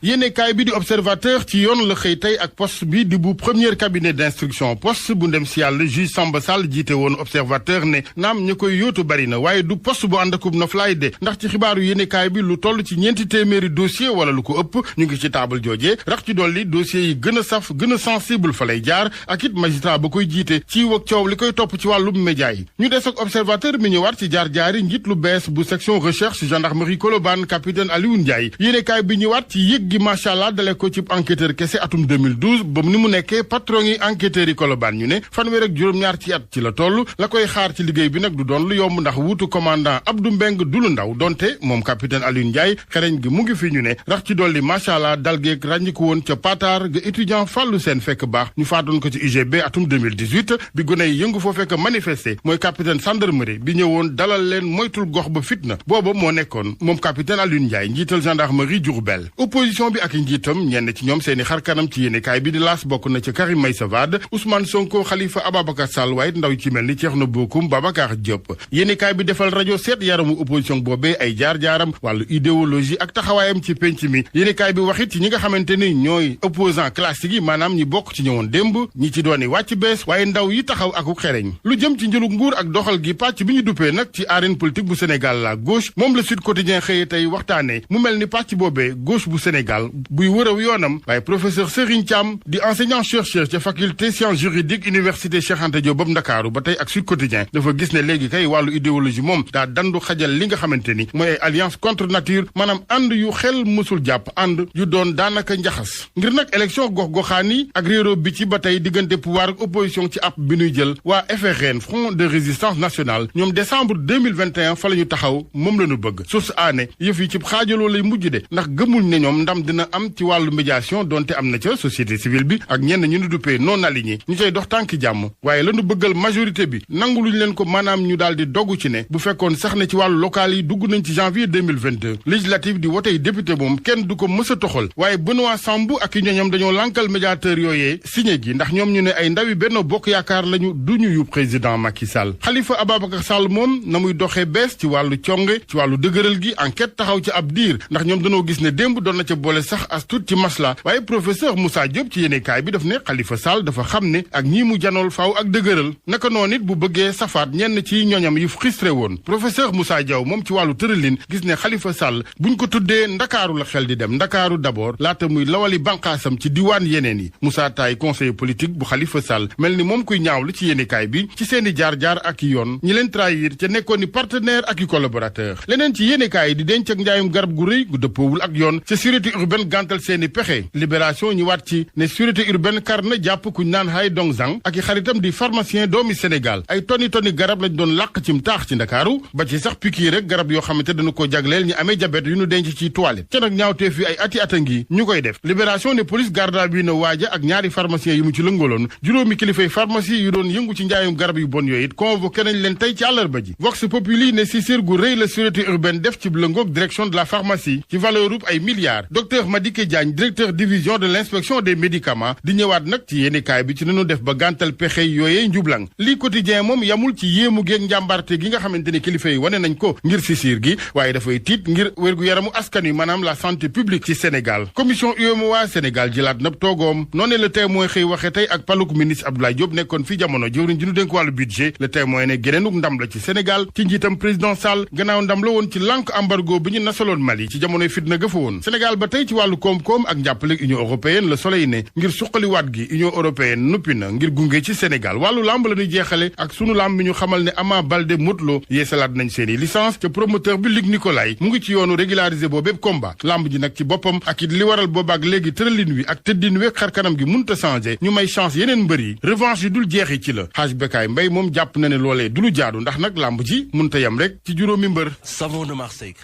yéene kaay bi di observateur ci yoon la xëy tey ak poste bi di bu premier cabinet d'instruction poste bu ndem si yàlla juge Samba Sall jiite woon observateur ne naam ñu koy yóotu bari na waaye du poste bu ànd akub noflaay de ndax ci xibaaru yéene kaay bi lu toll ci 400 dossier wala lu ko ëpp ñu ngi ci taabal joojee rax ci dolli dossier yi gën a saf gën a sensible fa lay jaar ak it magistrat ba koy jiite ci wak coow li koy topp ci wàllum média yi ñu des ak observateur mi ñëwaat ci jaar-jaari njiit lu bees bu section recherche gendarmerie Colobane capitaine Alioune Ndiaye yéenekaay bi ñëwaat ci yëg gi macha allah dale ko ci enquêteur kese atum 2012 ba ni mu nekkee patron yi enquêteurs yi Colobane ñu ne fanweer ak juróom-ñaar ci at ci la toll la koy xaar ci liggéey bi nag du doon lu yomb ndax wuutu commandant Abdou Mbeng du lu ndaw donte moom capitaine Alioune Ndiaye xereñ gi mu ngi fi ñu ne rax ci dolli macha allah dal geeg ràññiku woon ca Patar ga étudiant Fallou Sène fekk baax ñu faatoon ko ci UGB atum 2018 bi gone yi yëngu foo fekk manifester mooy capitaine gendarmerie bi ñëwoon dalal leen moytul gox ba fitna booba moo nekkoon moom capitaine Alioune Ndiaye njiital gendarmerie Diourbel opposition bi ak njiitam ñenn ci ñoom seeni xarkanam ci yéenekaay bi di laas bokk na ci Karim Meïssa Wade Ousmane Sonko Khalifa Ababacar Sall waaye ndaw yi ci mel ni Thierno Bocoum Babacar Diop yéenekaay bi defal rajo seet yaramu opposition boobee ay jaar-jaaram wàllu idéologie ak taxawaayam ci penc mi yéenekaay bi waxit ci ñi nga xamante ni ñooy opposant classique yi maanaam ñi bokk ci ñëwoon démb ñi ci dooni wàcc bees waaye ndaw yi taxaw aku xereñ lu jëm ci njëlug nguur ak doxal gi pàcc bi ñu duppee nag ci arène politique bu Sénégal la gauche moom la Sud Quotidien xëye tey waxtaane mu mel ni pàcc boobee gauche bu Sénégal buy wërëw yoonam waaye professeur Serigne Thiam di enseignant chercheur ca faculté sciences juridiques université Cheikh Anta Diop bam Ndakaaru ba tey ak Sud Quotidien dafa gis ne léegi kay wàllu idéologie moom daa dandu xajal li nga xamante ni mooy ay alliance contre nature maanaam ànd yu xel mësul jàpp ànd yu doon daanaka njaxas ngir nag élection gox-goxaan yi ak réero bi ci ba tey diggante pouvoir ak opposition ci app bi ñuy jël waa FRN Front de résistance nationale ñoom décembre 2021 fa la ñu taxaw moom la ñu bëgg source aané yëf yi ci xaajaloo lay mujj de ndax gëmuñ ne ñoom ndam dina am ci wàllu médiation donte am na ca société civile bi ak ñenn ñu nu duppee non aligné ñu cay dox tànki jàmm waaye lañu bëggal majorité bi nangu luñ leen ko maanaam ñu daal di dogu ci ne bu fekkoon sax ne ci wàllu local yi dugg nañ ci janvier 2022 législative di wotey député moom kenn du ko mës a toxal waaye Benoît Sambou ak i ñoñam dañoo lankal médiateur yooyee signé gi ndax ñoom ñu ne ay ndawi Benno Bokk Yaakaar lañu duñu yu président Macky Sall Khalifa Ababacar Sall moom na muy doxee bees ci wàllu conge ci wàllu dëgëral gi enquête taxaw ci ab diir ndax ñoom dañoo gis ne démb doon na ca boole sax as tuut ci masla waaye professeur Moussa Diop ci yéenekaay bi daf ne Khalifa Sall dafa xam ne ak ñii mu janool faaw ak dëgëral naka noonu it bu bëggee safaat ñenn ci ñoñam yu frustré woon professeur Moussa Diaw moom ci wàllu tëralin gis ne Khalifa Sall buñ ko tuddee ndakaaru la xel di dem ndakaaru d'abord laata muy lawali banqaasam ci diwaan yeneen yi Moussa Taye conseiller politique bu Khalifa Sall mel ni moom kuy ñaawlu ci yéenekaay bi ci seeni jaar-jaar ak i yoon ñi leen trahir ca nekkoon ni partenaire ak i collaborateur leneen ci yéenekaay yi di denc ak njaayum garab gu rëy gu dëppoowul ak yoon ca sûreté urbaine gàntal seeni pexe libération ñu waat ci ne sûreté urbaine kar na jàpp kuñ naan Hay Dong Zhang ak i xaritam di pharmacien doomi Sénégal ay toni garab lañ doon làq cim taax ci Ndakaaru ba ci sax piqûre rek garab yoo xamante dañu ko jagleel ñi amee diabète yu ñu denc ci toilette ca nag ñaawteef yi ay ati ata ngi ñu koy def libération ne police garde à vue na waaja ak ñaari pharmacien yi mu ci lëngaloon juróomi kilifay pharmacie yu doon yëngu ci njaayum garab yu bon yooyu it convoqué nañ leen tey ci àllarba ji Vox Populi ne si sir gu rëy la sûreté urbaine def ci lëngoog direction de la pharmacie ci valeur ub ay milliards docteur Madické Diagne directeur division de l'inspection des médicaments di ñëwaat nag ci yéenekaay bi ci nañu def ba gàntal pexe yooyee njublang lii quotidien moom yamul ci yéemu geeg njàmbarte gi nga xamante ne kilifa yi wane nañ ko ngir si siir gi waaye dafay tiit ngir wér-gu-yaramu askan wi maanaam la santé publique ci Sénégal commission UEMOA Sénégal jëlaat nab toogoom noonee le témoin xëy waxe tey ak paluk ministre Abdoulaye Diop nekkoon fi jamono jëwriñ ji nu dénk wàllu budget le témoin ne géneenuk ndam la ci Sénégal ci njiitam président Sall gannaaw ndam la woon ci lànk embargo bi ñu nasaloon Mali ci jamonoy fitna gëfa woon Sénégal ba tey ci wàllu koom-koom ak njàppale Union européenne Le Soleil ne ngir suqaliwaat gi Union européenne nuppi na ngir gunge ci Sénégal wàllu lamb la ñuy jeexale ak sunu lamb mi ñu xamal ne Ama Baldé Modou Lô yeesalaat nañ seeni licence ca promoteur bi Luc Nicolaï mu ngi ci yoonu régulariser boo bépp combat lamb ji nag ci boppam ak it li waral boobaak léegi tëralin wi ak tëddin wi xar kanam gi munta changé ñu may chance yeneen mbër yi revanche yi dul jeexi ci la Hadj Bekaay Mbaye moom jàpp na ne loolee du lu jaadu ndax nag lamb ji munta yam rek ci juróomi mbër. Savon de Marseille.